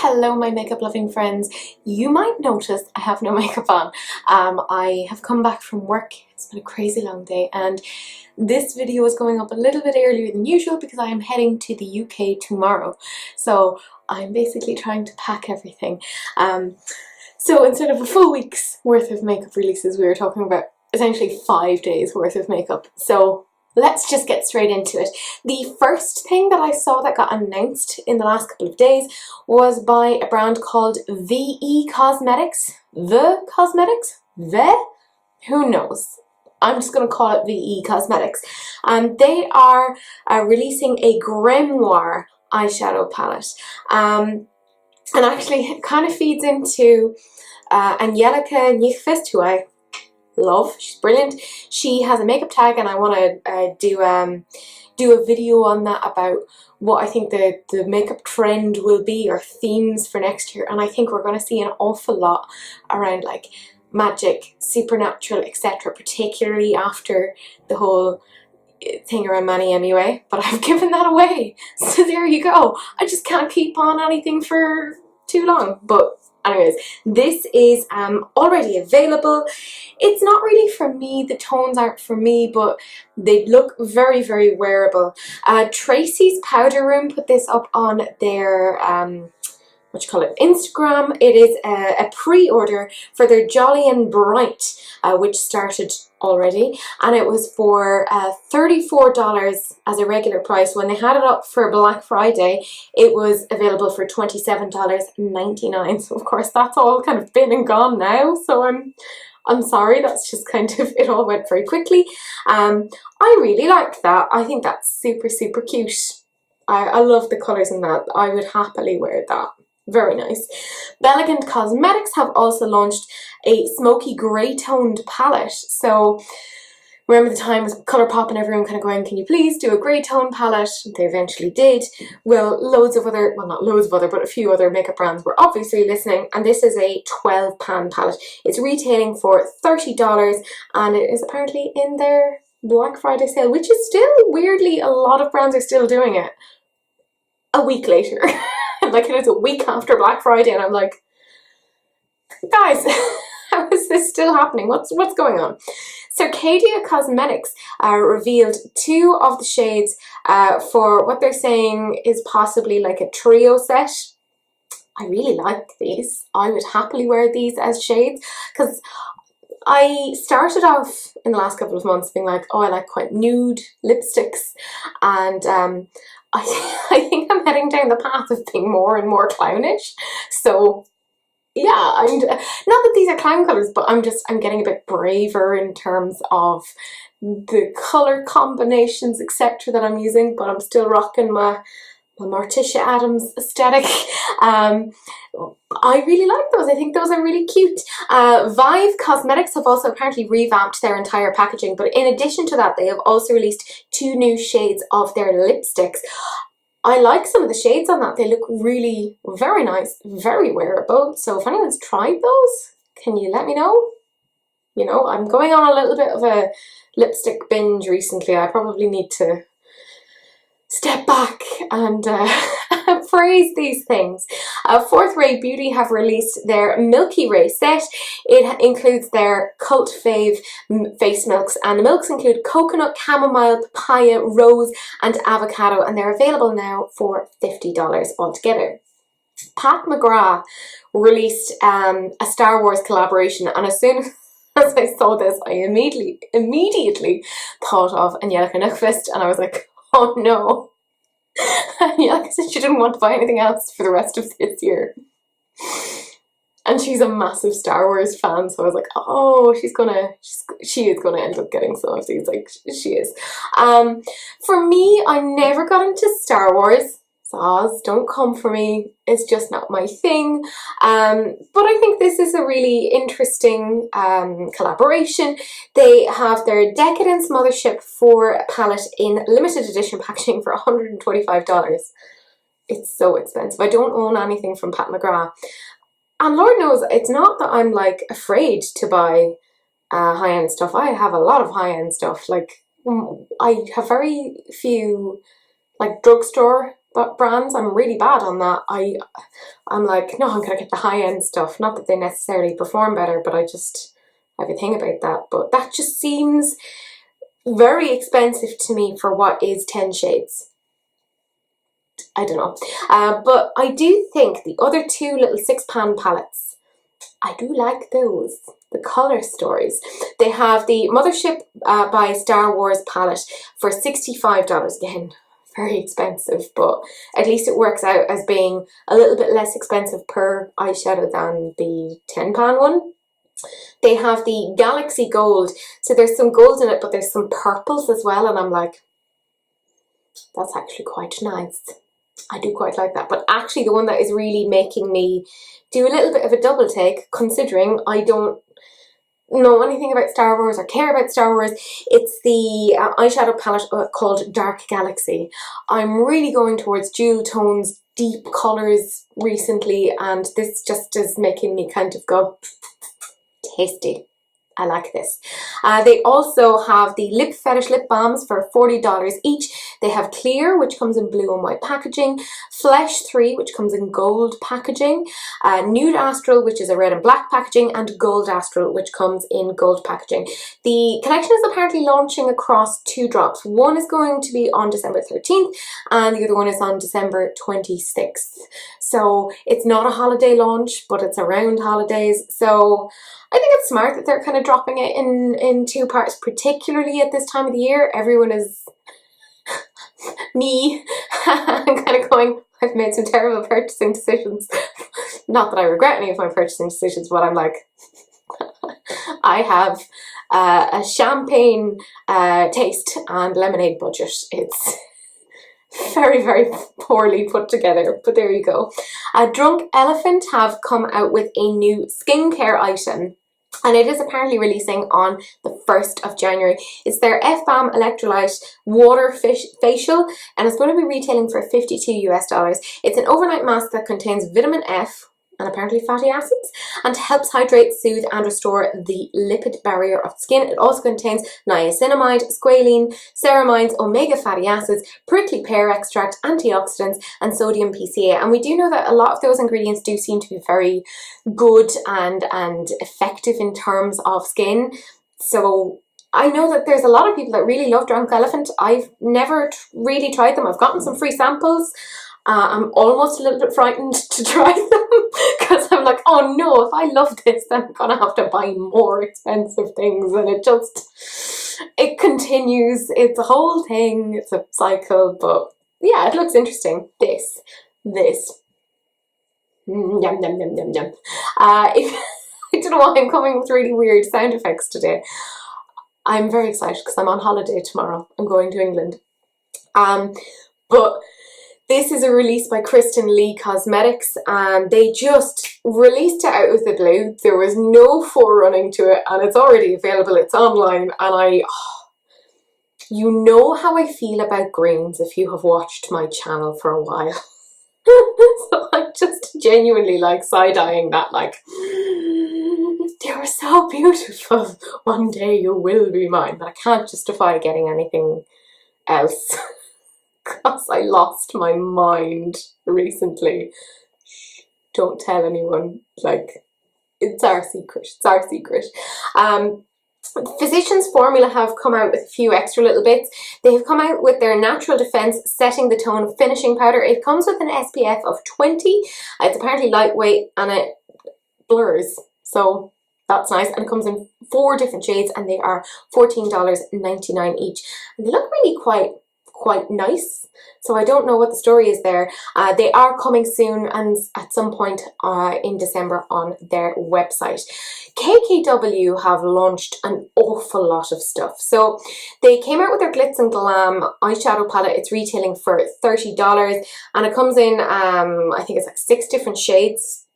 Hello my makeup loving friends. You might notice I have no makeup on. I have come back from work. It's been a crazy long day and this video is going up a little bit earlier than usual because I am heading to the UK tomorrow. So I'm basically trying to pack everything. So instead of a full week's worth of makeup releases, we were talking about essentially 5 days worth of makeup. So let's just get straight into it. The first thing that I saw that got announced in the last couple of days was by a brand called VE Cosmetics. The Cosmetics? Who knows? I'm just going to call it VE Cosmetics. They are releasing a grimoire eyeshadow palette. And actually it kind of feeds into Angelica Nyqvist, who I love. She's brilliant. She has a makeup tag and I want to do a video on that about what I think the makeup trend will be or themes for next year, and I think we're going to see an awful lot around like magic, supernatural, etc., particularly after the whole thing around Manny MUA, but I've given that away, so there you go. I just can't keep on anything for too long, but anyways, this is already available. It's not really for me, the tones aren't for me, but they look very, very wearable. Tracy's Powder Room put this up on their Instagram. It is a pre-order for their Jolly and Bright, which started already, and it was for $34 as a regular price. When they had it up for Black Friday, it was available for $27.99. So of course that's all kind of been and gone now, so I'm sorry, that's just kind of, it all went very quickly. I really liked that. I think that's super, super cute. I love the colours in that. I would happily wear that. Very nice. Bellegant Cosmetics have also launched a smoky grey toned palette. So remember the time with Colourpop and everyone kind of going, can you please do a grey tone palette? They eventually did. Well, loads of other, well not loads of other, but a few other makeup brands were obviously listening, and this is a 12 pan palette. It's retailing for $30 and it is apparently in their Black Friday sale, which is still weirdly, a lot of brands are still doing it a week later. Like it is a week after Black Friday and I'm like, guys, how is this still happening? What's going on? Circadia Cosmetics revealed 2 of the shades for what they're saying is possibly like a trio set. I really like these. I would happily wear these as shades because I started off in the last couple of months being like, oh, I like quite nude lipsticks, and I think I'm heading down the path of being more and more clownish. So yeah, I'm not that these are clown colours, but I'm getting a bit braver in terms of the colour combinations, etc. that I'm using, but I'm still rocking my Morticia Adams aesthetic. I really like those. I think those are really cute. Vive Cosmetics have also apparently revamped their entire packaging, but in addition to that, they have also released 2 new shades of their lipsticks. I like some of the shades on that. They look really very nice, very wearable. So if anyone's tried those, can you let me know? You know, I'm going on a little bit of a lipstick binge recently. I probably need to step back and praise these things. Fourth Ray Beauty have released their Milky Ray set. It includes their cult fave face milks, and the milks include coconut, chamomile, papaya, rose and avocado, and they're available now for $50 altogether. Pat McGrath released a Star Wars collaboration, and as soon as I saw this, I immediately thought of Angelica Nyqvist, and I was like, oh no. Yeah, because she didn't want to buy anything else for the rest of this year. And she's a massive Star Wars fan, so I was like, oh, she is gonna end up getting some of these, like, she is. For me, I never got into Star Wars. Saws, don't come for me, it's just not my thing. But I think this is a really interesting collaboration. They have their Decadence Mothership 4 palette in limited edition packaging for $125. It's so expensive. I don't own anything from Pat McGrath. And Lord knows, it's not that I'm like afraid to buy high-end stuff. I have a lot of high-end stuff. Like, I have very few like drugstore brands. I'm really bad on that. I'm like, no, I'm gonna get the high-end stuff. Not that they necessarily perform better, but I have a thing about that. But that just seems very expensive to me for what is 10 shades. I don't know. But I do think the other two little 6-pan palettes, I do like those. The colour stories. They have the Mothership by Star Wars palette for $65. Again, very expensive, but at least it works out as being a little bit less expensive per eyeshadow than the 10-pan one. They have the Galaxy Gold, so there's some gold in it, but there's some purples as well, and I'm like, that's actually quite nice. I do quite like that. But actually the one that is really making me do a little bit of a double take, considering I don't know anything about Star Wars or care about Star Wars, it's the eyeshadow palette called Dark Galaxy. I'm really going towards jewel tones, deep colours recently, and this just is making me kind of go, tasty. I like this. They also have the Lip Fetish lip balms for $40 each. They have Clear, which comes in blue and white packaging, Flesh 3, which comes in gold packaging, Nude Astral, which is a red and black packaging, and Gold Astral, which comes in gold packaging. The collection is apparently launching across 2 drops. One is going to be on December 13th, and the other one is on December 26th. So it's not a holiday launch, but it's around holidays. So I think it's smart that they're kind of dropping it in 2 parts, particularly at this time of the year. Everyone is me. I'm kind of going, I've made some terrible purchasing decisions. Not that I regret any of my purchasing decisions, but I'm like, I have a champagne taste and lemonade budget. It's very, very poorly put together, but there you go. Drunk Elephant have come out with a new skincare item, and it is apparently releasing on the 1st of January. It's their F-Balm Electrolyte Water Facial, and it's going to be retailing for $52 US. It's an overnight mask that contains vitamin F, and apparently fatty acids, and helps hydrate, soothe and restore the lipid barrier of the skin. It also contains niacinamide, squalene, ceramides, omega fatty acids, prickly pear extract, antioxidants and sodium PCA. And we do know that a lot of those ingredients do seem to be very good and effective in terms of skin. So I know that there's a lot of people that really love Drunk Elephant. I've never really tried them. I've gotten some free samples. I'm almost a little bit frightened to try them because I'm like, oh no, if I love this, then I'm gonna have to buy more expensive things, and it continues. It's a whole thing. It's a cycle, but yeah, it looks interesting. This. Yum, yum, yum, yum, yum. I don't know why I'm coming with really weird sound effects today. I'm very excited because I'm on holiday tomorrow. I'm going to England. But this is a release by NYX Cosmetics, and they just released it out of the blue. There was no forerunning to it, and it's already available. It's online, and you know how I feel about greens if you have watched my channel for a while. So I'm just genuinely like side-eyeing that, like, they were so beautiful. One day you will be mine, but I can't justify getting anything else. Because I lost my mind recently. Shh, don't tell anyone. Like, it's our secret. It's our secret. Physicians Formula have come out with a few extra little bits. They have come out with their Natural Defense Setting the Tone Finishing Powder. It comes with an SPF of 20. It's apparently lightweight and it blurs. So that's nice. And it comes in 4 different shades and they are $14.99 each. And they look really quite nice, so I don't know what the story is there. They are coming soon and at some point in December on their website. KKW have launched an awful lot of stuff. So they came out with their Glitz and Glam eyeshadow palette. It's retailing for $30 and it comes in I think it's like 6 different shades.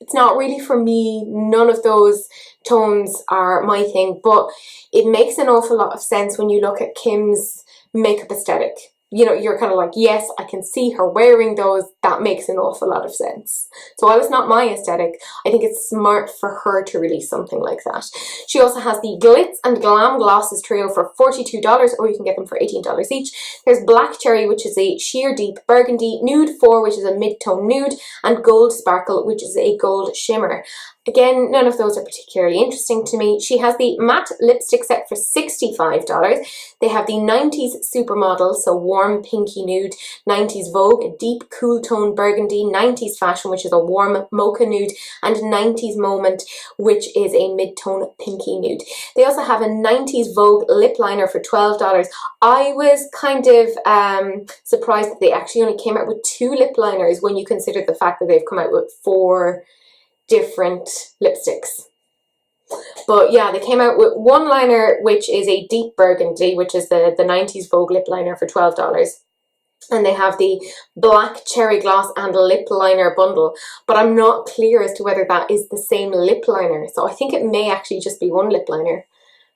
It's not really for me. None of those tones are my thing, but it makes an awful lot of sense when you look at Kim's makeup aesthetic. you know, you're kind of like, yes, I can see her wearing those. That makes an awful lot of sense. So while it's not my aesthetic, I think it's smart for her to release something like that. She also has the Glitz and Glam Glosses trio for $42, or you can get them for $18 each. There's Black Cherry, which is a sheer deep burgundy, Nude 4, which is a mid-tone nude, and Gold Sparkle, which is a gold shimmer. Again, none of those are particularly interesting to me. She has the matte lipstick set for $65. They have the 90s Supermodel, so warm pinky nude, 90s Vogue, a deep cool tone burgundy, 90s Fashion, which is a warm mocha nude, and 90s Moment, which is a mid-tone pinky nude. They also have a 90s Vogue lip liner for $12. I was kind of surprised that they actually only came out with 2 lip liners when you consider the fact that they've come out with 4 different lipsticks. But yeah, they came out with one liner, which is a deep burgundy, which is the 90s Vogue lip liner for $12. And they have the Black Cherry Gloss and lip liner bundle, but I'm not clear as to whether that is the same lip liner. So I think it may actually just be one lip liner.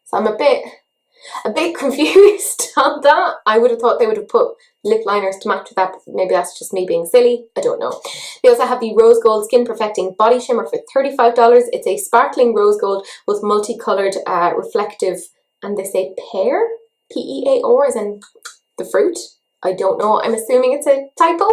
So I'm a bit confused on that. I would have thought they would have put lip liners to match with that, but maybe that's just me being silly. I don't know. They also have the Rose Gold Skin Perfecting Body Shimmer for $35. It's a sparkling rose gold with multicolored reflective, and they say pear? P-E-A-R, as in the fruit. I don't know. I'm assuming it's a typo.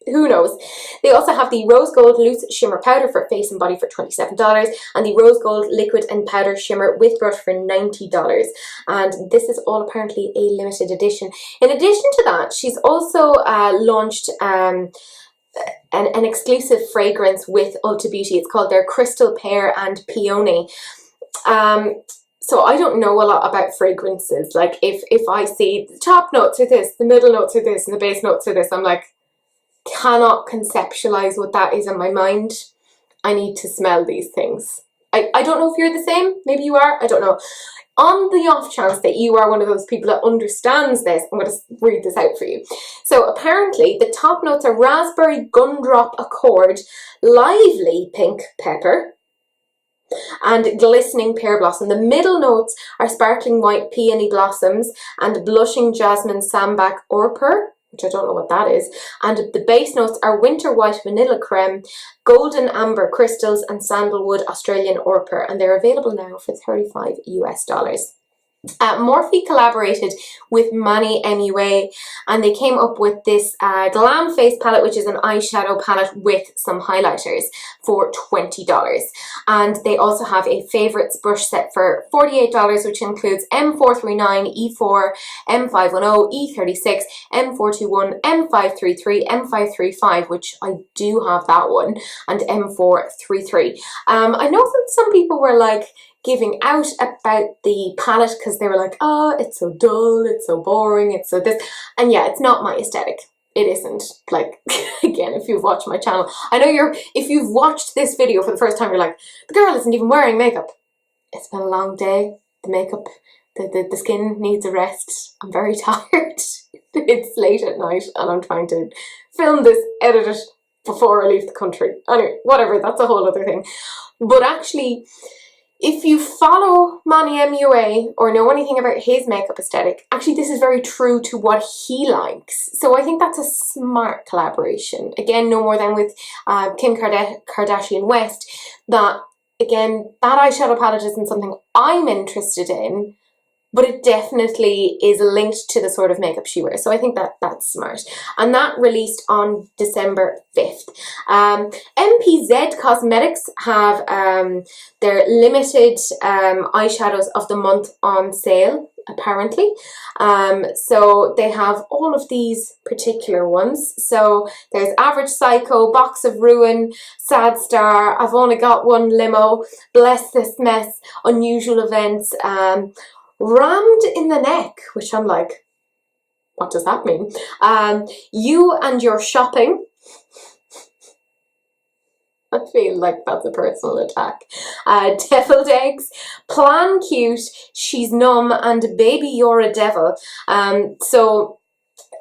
Who knows? They also have the Rose Gold Loose Shimmer Powder for face and body for $27, and the Rose Gold Liquid and Powder Shimmer with brush for $90. And this is all apparently a limited edition. In addition to that, she's also launched an exclusive fragrance with Ulta Beauty. It's called their Crystal Pear and Peony. So I don't know a lot about fragrances. Like if I see the top notes are this, the middle notes are this, and the base notes are this, I'm like, cannot conceptualize what that is in my mind. I need to smell these things. I don't know if you're the same. Maybe you are. I don't know. On the off chance that you are one of those people that understands this, I'm going to read this out for you. So apparently the top notes are raspberry gumdrop accord, lively pink pepper, and glistening pear blossom. The middle notes are sparkling white peony blossoms and blushing jasmine sambac orper, which I don't know what that is, and the base notes are winter white vanilla creme, golden amber crystals, and sandalwood Australian orper, and they're available now for $35 US. Morphe collaborated with Manny MUA, and they came up with this Glam Face palette, which is an eyeshadow palette with some highlighters for $20. And they also have a favorites brush set for $48, which includes M439, E4, M510, E36, M421, M533, M535, which I do have that one, and M433. I know that some people were like giving out about the palette because they were like, oh, it's so dull, it's so boring, it's so this. And yeah, it's not my aesthetic. It isn't. Like, again, if you've watched my channel, I know if you've watched this video for the first time, you're like, the girl isn't even wearing makeup. It's been a long day. The makeup, the skin needs a rest. I'm very tired. It's late at night and I'm trying to film this, edit it before I leave the country. Anyway, whatever, that's a whole other thing. But actually, if you follow Manny MUA or know anything about his makeup aesthetic, actually this is very true to what he likes. So I think that's a smart collaboration. Again, no more than with Kim Kardashian West, that, again, that eyeshadow palette isn't something I'm interested in, but it definitely is linked to the sort of makeup she wears. So I think that's smart. And that released on December 5th. NYX Cosmetics have their limited eyeshadows of the month on sale, apparently. So they have all of these particular ones. So there's Average Psycho, Box of Ruin, Sad Star, I've Only Got One Limo, Bless This Mess, Unusual Events, Rammed in the Neck, which I'm like, what does that mean? You and Your Shopping. I feel like that's a personal attack. Deviled Eggs, Plan Cute, She's Numb, and Baby You're a Devil. So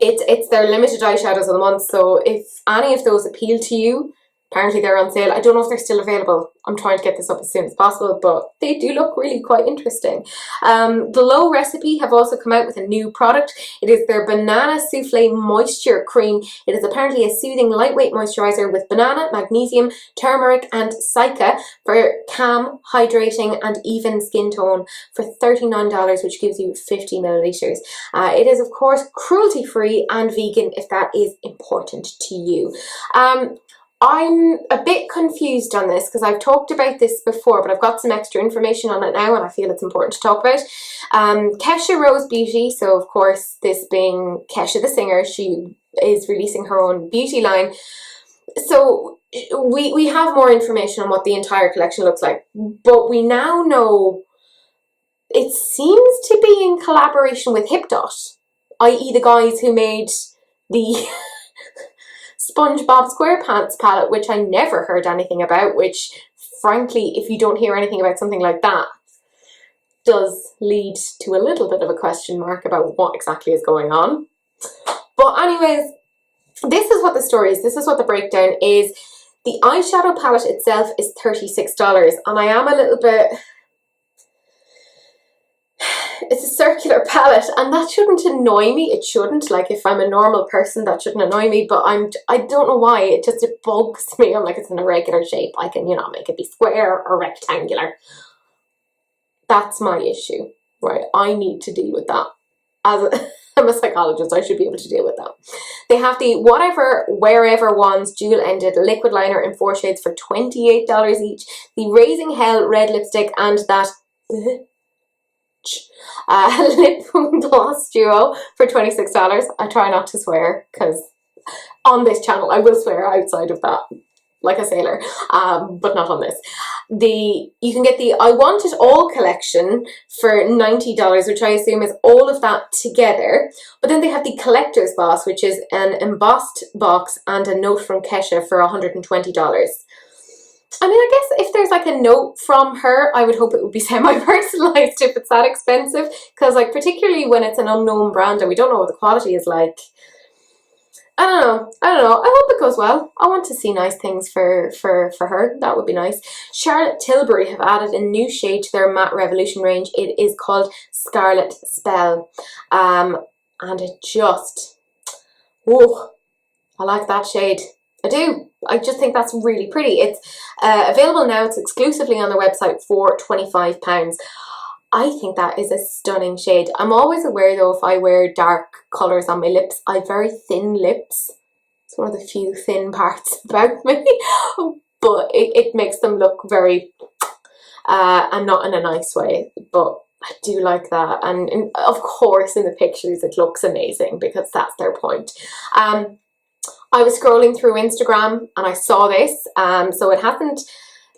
it's their limited eyeshadows of the month. So if any of those appeal to you, Apparently they're on sale. I don't know if they're still available. I'm trying to get this up as soon as possible, but they do look really quite interesting. Glow Recipe have also come out with a new product. It is their Banana Souffle Moisture Cream. It is apparently a soothing, lightweight moisturizer with banana, magnesium, turmeric, and cica for calm, hydrating, and even skin tone for $39, which gives you 50 milliliters. It is, of course, cruelty-free and vegan if that is important to you. I'm a bit confused on this because I've talked about this before, but I've got some extra information on it now and I feel it's important to talk about. Kesha Rose Beauty, so of course this being Kesha the singer, she is releasing her own beauty line. So we have more information on what the entire collection looks like, but we now know it seems to be in collaboration with HipDot, i.e. the guys who made the SpongeBob SquarePants palette, which I never heard anything about, which frankly, if you don't hear anything about something like that, does lead to a little bit of a question mark about what exactly is going on. But anyways, this is what the story is. This is what the breakdown is. The eyeshadow palette itself is $36, and I am a little bit... It's a circular palette, and that shouldn't annoy me. It shouldn't. Like, if I'm a normal person, that shouldn't annoy me, but I don't know why. It bugs me. I'm like, it's in a regular shape. I can, make it be square or rectangular. That's my issue, right? I need to deal with that. I'm a psychologist, I should be able to deal with that. They have the Whatever Wherever Wands dual-ended liquid liner in 4 shades for $28 each. The Raising Hell red lipstick and that... lip gloss duo for $26. I try not to swear because on this channel I will swear outside of that like a sailor, but not on this. You can get the I Want It All collection for $90, which I assume is all of that together. But then they have the Collector's Box, which is an embossed box and a note from Kesha for $120. I mean, I guess if there's like a note from her, I would hope it would be semi-personalized if it's that expensive. Because like, particularly when it's an unknown brand and we don't know what the quality is like. I don't know. I hope it goes well. I want to see nice things for her. That would be nice. Charlotte Tilbury have added a new shade to their Matte Revolution range. It is called Scarlet Spell. And it just... Whoa. I like that shade. I do. I just think that's really pretty. It's available now. It's exclusively on their website for £25. I think that is a stunning shade. I'm always aware though, if I wear dark colours on my lips, I have very thin lips. It's one of the few thin parts about me. But it makes them look very, and not in a nice way, but I do like that. And of course in the pictures it looks amazing because that's their point. I was scrolling through Instagram and I saw this, so it hasn't,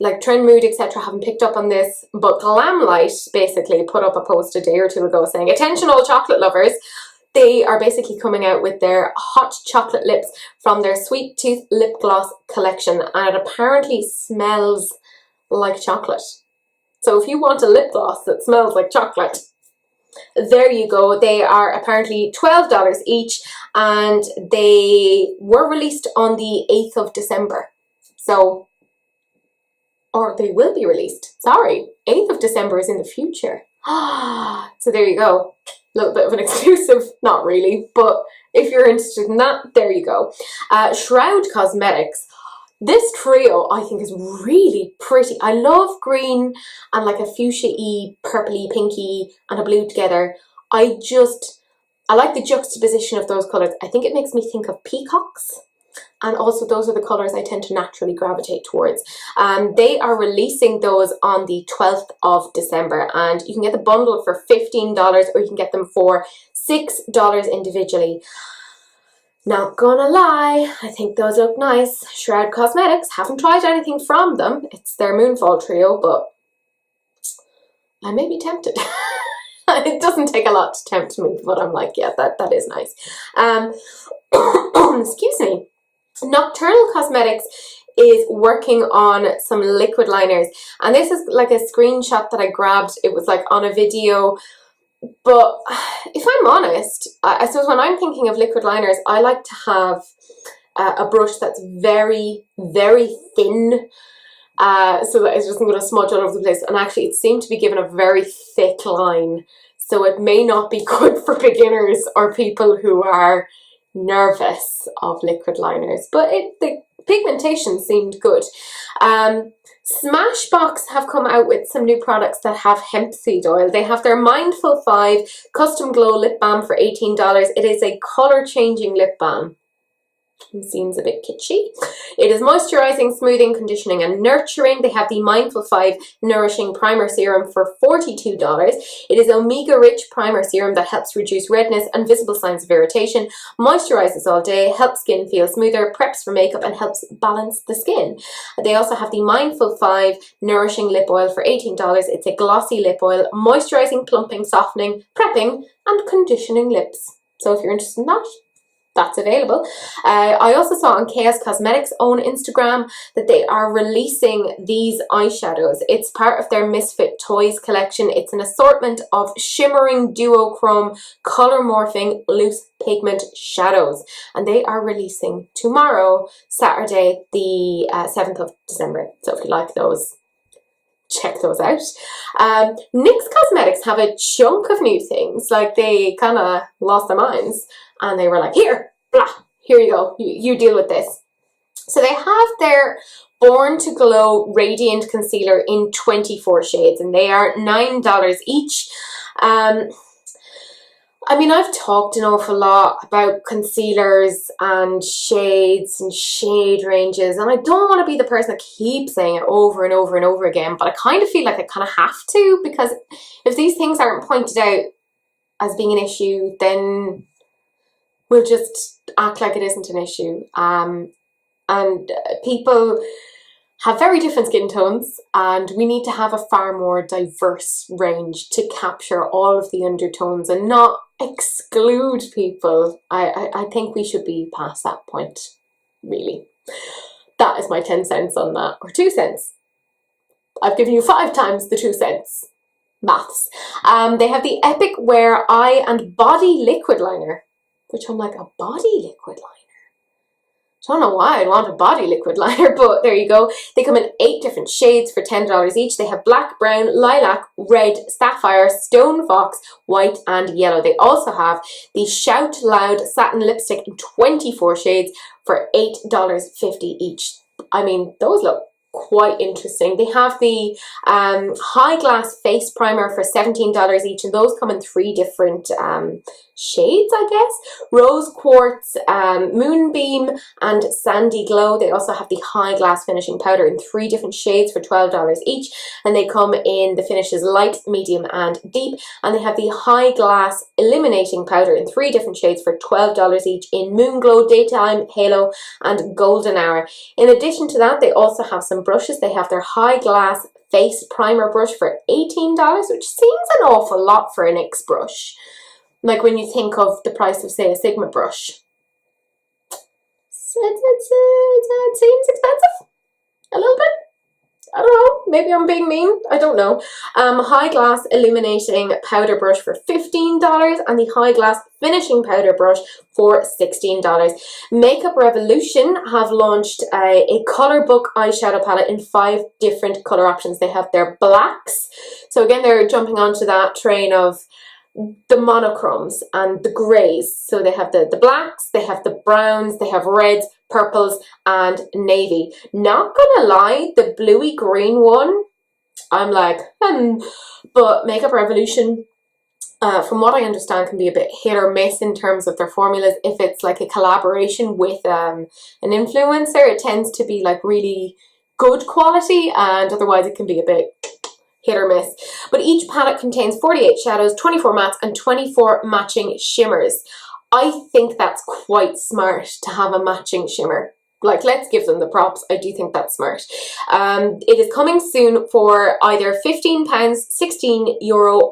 like Trend Mood, etc. haven't picked up on this, but Glamlight basically put up a post a day or two ago saying, attention all chocolate lovers, they are basically coming out with their hot chocolate lips from their Sweet Tooth lip gloss collection, and it apparently smells like chocolate. So if you want a lip gloss that smells like chocolate, there you go. They are apparently $12 each, and they were released on the 8th of December. So, or they will be released. Sorry, 8th of December is in the future. So there you go. A little bit of an exclusive. Not really, but if you're interested in that, there you go. Shroud Cosmetics. This trio I think is really pretty. I love green and like a fuchsia-y, purpley, pinky and a blue together. I like the juxtaposition of those colours. I think it makes me think of peacocks. And also those are the colours I tend to naturally gravitate towards. They are releasing those on the 12th of December. And you can get the bundle for $15 or you can get them for $6 individually. Not gonna lie, I think those look nice. Shroud Cosmetics, haven't tried anything from them. It's their Moonfall trio, but I may be tempted. It doesn't take a lot to tempt me, but I'm like, yeah, that is nice. Excuse me. Nocturnal Cosmetics is working on some liquid liners, and this is like a screenshot that I grabbed. It was like on a video. But if I'm honest, I suppose when I'm thinking of liquid liners, I like to have a brush that's very, very thin, so that it's just going to smudge all over the place. And actually it seemed to be given a very thick line, so it may not be good for beginners or people who are nervous of liquid liners, but the pigmentation seemed good. Smashbox have come out with some new products that have hemp seed oil. They have their Mindful 5 Custom Glow Lip Balm for $18. It is a color changing lip balm. It seems a bit kitschy. It is moisturizing, smoothing, conditioning and nurturing. They have the Mindful 5 Nourishing Primer Serum for $42. It is omega rich primer serum that helps reduce redness and visible signs of irritation, moisturizes all day, helps skin feel smoother, preps for makeup and helps balance the skin. They also have the Mindful 5 Nourishing Lip Oil for $18. It's a glossy lip oil, moisturizing, plumping, softening, prepping and conditioning lips. So if you're interested in that, that's available. I also saw on NYX Cosmetics' own Instagram that they are releasing these eyeshadows. It's part of their Misfit Toys collection. It's an assortment of shimmering duochrome color morphing loose pigment shadows, and they are releasing tomorrow, Saturday the 7th of December. So if you like those, check those out. NYX Cosmetics have a chunk of new things. Like, they kind of lost their minds and they were like, here, blah, here you go, you deal with this. So they have their Born to Glow Radiant Concealer in 24 shades, and they are $9 each. I mean, I've talked an awful lot about concealers and shades and shade ranges, and I don't want to be the person that keeps saying it over and over and over again, but I kind of feel like I kind of have to, because if these things aren't pointed out as being an issue, then we'll just act like it isn't an issue. And people have very different skin tones, and we need to have a far more diverse range to capture all of the undertones and not exclude people. I think we should be past that point, really. That is my 10 cents on that, or 2 cents. I've given you 5 times the 2 cents. Maths. They have the Epic Wear Eye and Body Liquid Liner, which I'm like, a body liquid liner? I don't know why I'd want a body liquid liner, but there you go. They come in 8 different shades for $10 each. They have black, brown, lilac, red, sapphire, stone fox, white and yellow. They also have the Shout Loud Satin Lipstick in 24 shades for $8.50 each. I mean, those look quite interesting. They have the High Glass Face Primer for $17 each, and those come in 3 different shades, I guess. Rose Quartz, Moonbeam and Sandy Glow. They also have the High Glass Finishing Powder in 3 different shades for $12 each, and they come in the finishes light, medium and deep. And they have the High Glass Illuminating Powder in 3 different shades for $12 each in Moon Glow, Daytime, Halo and Golden Hour. In addition to that, they also have some brushes. They have their High Glass Face Primer brush for $18, which seems an awful lot for a NYX brush. Like, when you think of the price of, say, a Sigma brush. It seems expensive. A little bit. I don't know. Maybe I'm being mean. I don't know. High Glass Illuminating Powder Brush for $15 and the High Glass Finishing Powder Brush for $16. Makeup Revolution have launched a colour book eyeshadow palette in 5 different colour options. They have their blacks. So again, they're jumping onto that train of the monochromes and the greys. So they have the blacks, they have the browns, they have reds, purples and navy. Not gonna lie, the bluey green one, I'm like, but Makeup Revolution, from what I understand, can be a bit hit or miss in terms of their formulas. If it's like a collaboration with an influencer, it tends to be like really good quality, and otherwise it can be a bit hit or miss. But each palette contains 48 shadows, 24 mattes and 24 matching shimmers. I think that's quite smart to have a matching shimmer. Like, let's give them the props. I do think that's smart. It is coming soon for either £15, €16,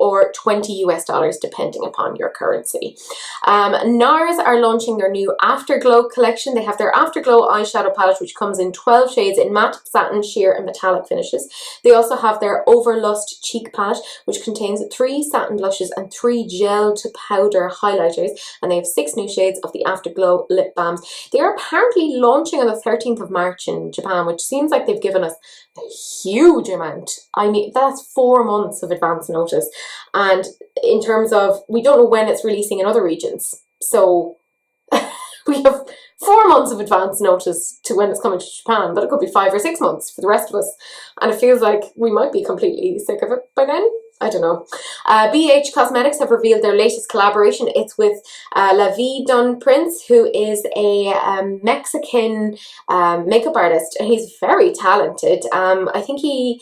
or $20 depending upon your currency. NARS are launching their new Afterglow collection. They have their Afterglow eyeshadow palette, which comes in 12 shades in matte, satin, sheer, and metallic finishes. They also have their Overlust cheek palette, which contains 3 satin blushes and 3 gel to powder highlighters, and they have 6 new shades of the Afterglow lip balms. They are apparently launching on the 13th of March in Japan, which seems like they've given us a huge amount. I mean, that's 4 months of advance notice. And in terms of, we don't know when it's releasing in other regions. So we have 4 months of advance notice to when it's coming to Japan, but it could be 5 or 6 months for the rest of us. And it feels like we might be completely sick of it by then. I don't know. BH Cosmetics have revealed their latest collaboration. It's with La Vie D'un Prince, who is a Mexican makeup artist, and he's very talented. I think he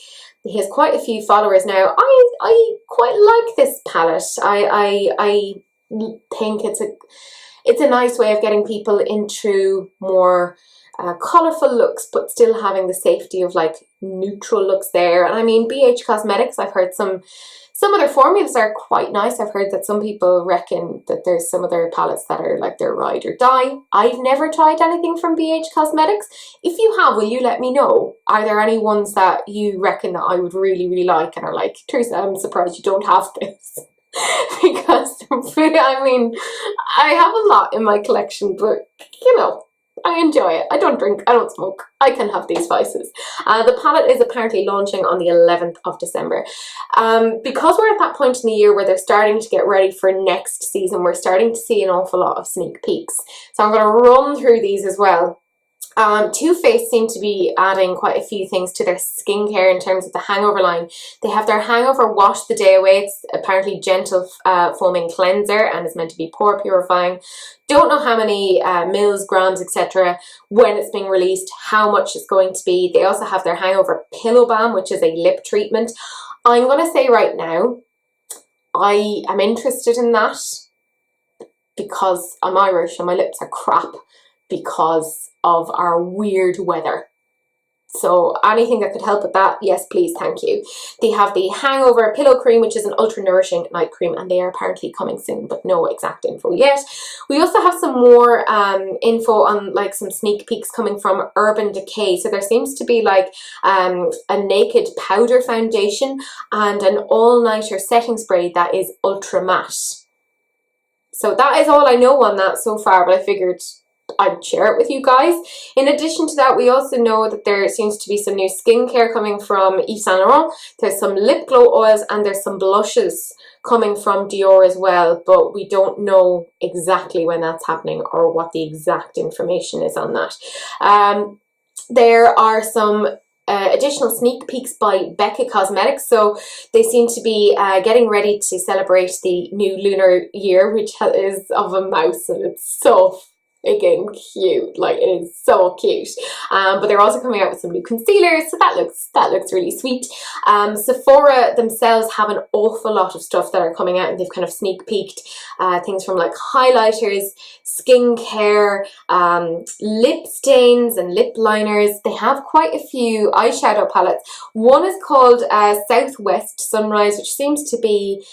has quite a few followers now. I quite like this palette. I think it's a nice way of getting people into more colourful looks, but still having the safety of like neutral looks there. And I mean, BH Cosmetics, I've heard some of their formulas are quite nice. I've heard that some people reckon that there's some of their palettes that are like their ride or die. I've never tried anything from BH Cosmetics. If you have, will you let me know? Are there any ones that you reckon that I would really, really like and are like, Teresa, I'm surprised you don't have this? Because, I mean, I have a lot in my collection, but, you know, I enjoy it. I don't drink, I don't smoke. I can have these vices. The palette is apparently launching on the 11th of December. Because we're at that point in the year where they're starting to get ready for next season, we're starting to see an awful lot of sneak peeks. So I'm going to run through these as well. Too Faced seem to be adding quite a few things to their skincare in terms of the hangover line. They have their hangover wash the day away. It's apparently gentle foaming cleanser and is meant to be pore purifying. Don't know how many mils, grams, etc. when it's being released, how much it's going to be. They also have their hangover pillow balm, which is a lip treatment. I'm going to say right now, I am interested in that because I'm Irish and my lips are crap because of our weird weather. So anything that could help with that, yes please, thank you. They have the Hangover Pillow Cream, which is an ultra nourishing night cream, and they are apparently coming soon, but no exact info yet. We also have some more info on like some sneak peeks coming from Urban Decay. So there seems to be like a naked powder foundation and an all-nighter setting spray that is ultra matte. So that is all I know on that so far, but I figured I'd share it with you guys. In addition to that, we also know that there seems to be some new skincare coming from Yves Saint Laurent. There's some lip glow oils and there's some blushes coming from Dior as well, but we don't know exactly when that's happening or what the exact information is on that. There are some additional sneak peeks by Becca Cosmetics. So they seem to be getting ready to celebrate the new lunar year, which is of a mouse, and it's so again cute, like it is so cute. But they're also coming out with some new concealers, so that looks really sweet. Sephora themselves have an awful lot of stuff that are coming out, and they've kind of sneak peeked things from like highlighters, skincare, lip stains and lip liners. They have quite a few eyeshadow palettes. One is called Southwest Sunrise, which seems to be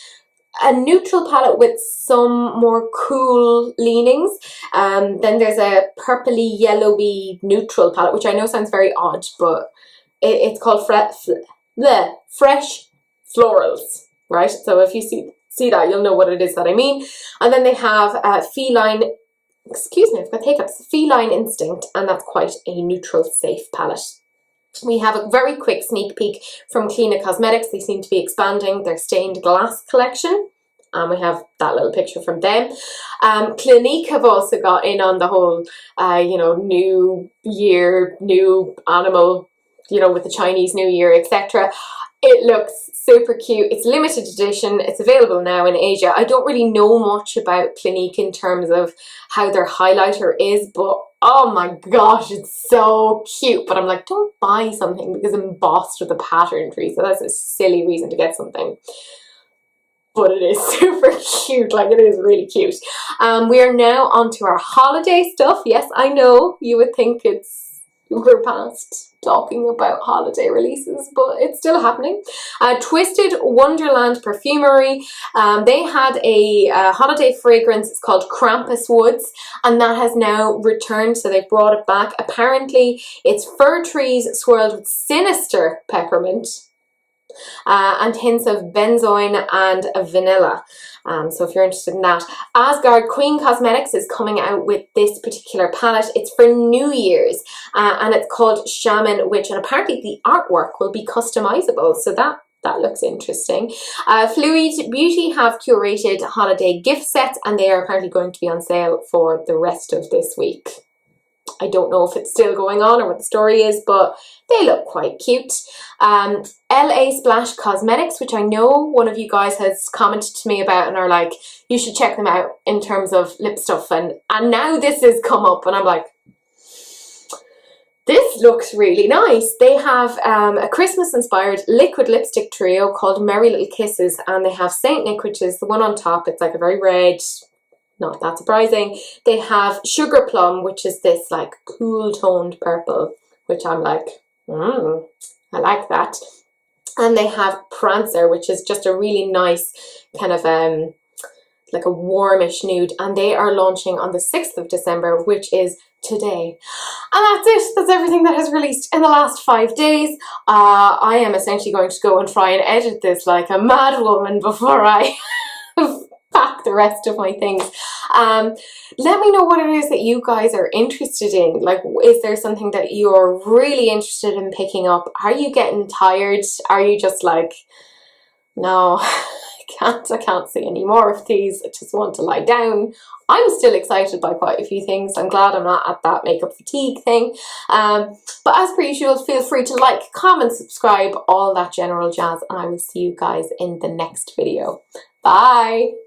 a neutral palette with some more cool leanings. Then there's a purpley yellowy neutral palette, which I know sounds very odd, but it's called Fresh Florals, right? So if you see that, you'll know what it is that I mean. And then they have Feline, excuse me, I've got hiccups, Feline Instinct, and that's quite a neutral, safe palette. We have a very quick sneak peek from Clinique Cosmetics. They seem to be expanding their stained glass collection. And we have that little picture from them. Clinique have also got in on the whole, you know, new year, new animal, you know, with the Chinese New Year, etc. It looks super cute. It's limited edition. It's available now in Asia. I don't really know much about Clinique in terms of how their highlighter is, but oh my gosh, it's so cute. But I'm like, don't buy something because embossed with a pattern tree. So that's a silly reason to get something. But it is super cute, like it is really cute. We are now onto our holiday stuff. Yes, I know you would think it's we're past talking about holiday releases, but it's still happening. Twisted Wonderland Perfumery, they had a holiday fragrance. It's called Krampus Woods, and that has now returned, so they've brought it back. Apparently it's fir trees swirled with sinister peppermint, and hints of benzoin and vanilla. So if you're interested in that. Asgard Queen Cosmetics is coming out with this particular palette. It's for New Year's, and it's called Shaman Witch, and apparently the artwork will be customizable, so that looks interesting. Fluid Beauty have curated holiday gift sets, and they are apparently going to be on sale for the rest of this week. I don't know if it's still going on or what the story is, but they look quite cute. LA Splash Cosmetics, which I know one of you guys has commented to me about and are like, you should check them out in terms of lip stuff, and now this has come up and I'm like, this looks really nice. They have a Christmas inspired liquid lipstick trio called Merry Little Kisses, and they have Saint Nick, which is the one on top. It's like a very red, not that surprising. They have Sugar Plum, which is this like cool toned purple, which I'm like, I like that. And they have Prancer, which is just a really nice kind of like a warmish nude, and they are launching on the 6th of December, which is today. And that's it. That's everything that has released in the last 5 days. I am essentially going to go and try and edit this like a mad woman before I pack the rest of my things. Let me know what it is that you guys are interested in. Like, is there something that you're really interested in picking up? Are you getting tired? Are you just like, no, I can't see any more of these. I just want to lie down. I'm still excited by quite a few things. I'm glad I'm not at that makeup fatigue thing. But as per usual, feel free to like, comment, subscribe, all that general jazz, and I will see you guys in the next video. Bye!